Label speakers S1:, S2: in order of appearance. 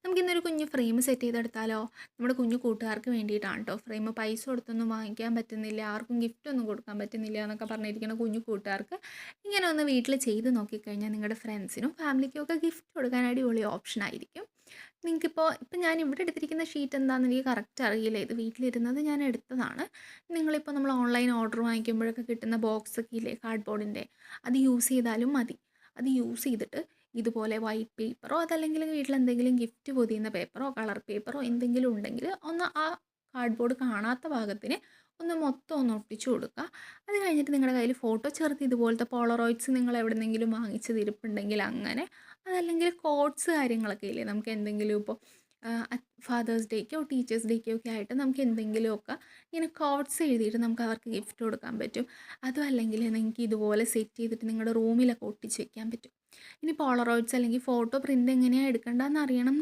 S1: നമുക്കിന്നൊരു കുഞ്ഞ് frame set ചെയ്തെടുത്താലോ? നമ്മുടെ കുഞ്ഞു കൂട്ടുകാർക്ക് വേണ്ടിയിട്ടാണ് കേട്ടോ. ഫ്രെയിം പൈസ കൊടുത്തൊന്നും വാങ്ങിക്കാൻ പറ്റുന്നില്ല, ആർക്കും ഗിഫ്റ്റൊന്നും കൊടുക്കാൻ പറ്റുന്നില്ല എന്നൊക്കെ പറഞ്ഞിരിക്കുന്ന കുഞ്ഞു കൂട്ടുകാർക്ക് ഇങ്ങനെ ഒന്ന് വീട്ടിൽ ചെയ്ത് നോക്കിക്കഴിഞ്ഞാൽ നിങ്ങളുടെ ഫ്രണ്ട്സിനും ഫാമിലിക്കും ഒക്കെ ഗിഫ്റ്റ് കൊടുക്കാൻ അടിപൊളി ഓപ്ഷൻ ആയിരിക്കും. ഇപ്പം ഞാൻ ഇവിടെ എടുത്തിരിക്കുന്ന ഷീറ്റ് എന്താണെന്ന് എനിക്ക് കറക്റ്റ് അറിയില്ല. ഇത് വീട്ടിലിരുന്നത് ഞാൻ എടുത്തതാണ്. നിങ്ങളിപ്പോൾ നമ്മൾ ഓൺലൈൻ ഓർഡർ വാങ്ങിക്കുമ്പോഴൊക്കെ കിട്ടുന്ന ബോക്സൊക്കെ ഇല്ലേ കാർഡ്ബോർഡിൻ്റെ, അത് യൂസ് ചെയ്താലും മതി. അത് യൂസ് ചെയ്തിട്ട് ഇതുപോലെ വൈറ്റ് പേപ്പറോ അതല്ലെങ്കിൽ വീട്ടിലെന്തെങ്കിലും ഗിഫ്റ്റ് പൊതിയുന്ന പേപ്പറോ കളർ പേപ്പറോ എന്തെങ്കിലും ഉണ്ടെങ്കിൽ ഒന്ന് ആ കാർഡ്ബോർഡ് കാണാത്ത ഭാഗത്തിന് ഒന്ന് മൊത്തം ഒന്ന് ഒട്ടിച്ചു കൊടുക്കുക. അത് കഴിഞ്ഞിട്ട് നിങ്ങളുടെ കയ്യിൽ ഫോട്ടോ ചേർത്ത് ഇതുപോലത്തെ പോളറോയിഡ്സ് നിങ്ങൾ എവിടെന്നെങ്കിലും വാങ്ങിച്ചത് ഇരിപ്പുണ്ടെങ്കിൽ അങ്ങനെ, അതല്ലെങ്കിൽ കോഡ്സ് കാര്യങ്ങളൊക്കെ ഇല്ലേ, നമുക്ക് എന്തെങ്കിലും ഇപ്പോൾ ഫാദേഴ്സ് ഡേക്കോ ടീച്ചേഴ്സ് ഡേക്കോ ഒക്കെ ആയിട്ട് നമുക്ക് എന്തെങ്കിലുമൊക്കെ ഇങ്ങനെ കോഡ്സ് എഴുതിയിട്ട് നമുക്ക് അവർക്ക് ഗിഫ്റ്റ് കൊടുക്കാൻ പറ്റും. അതും അല്ലെങ്കിൽ നിങ്ങൾക്ക് ഇതുപോലെ സെറ്റ് ചെയ്തിട്ട് നിങ്ങളുടെ റൂമിലൊക്കെ ഒട്ടിച്ച് വെക്കാൻ പറ്റും. ഇനി പോളറോയിഡ്സ് അല്ലെങ്കിൽ ഫോട്ടോ പ്രിൻ്റ് എങ്ങനെയാണ് എടുക്കേണ്ടതെന്ന് അറിയണം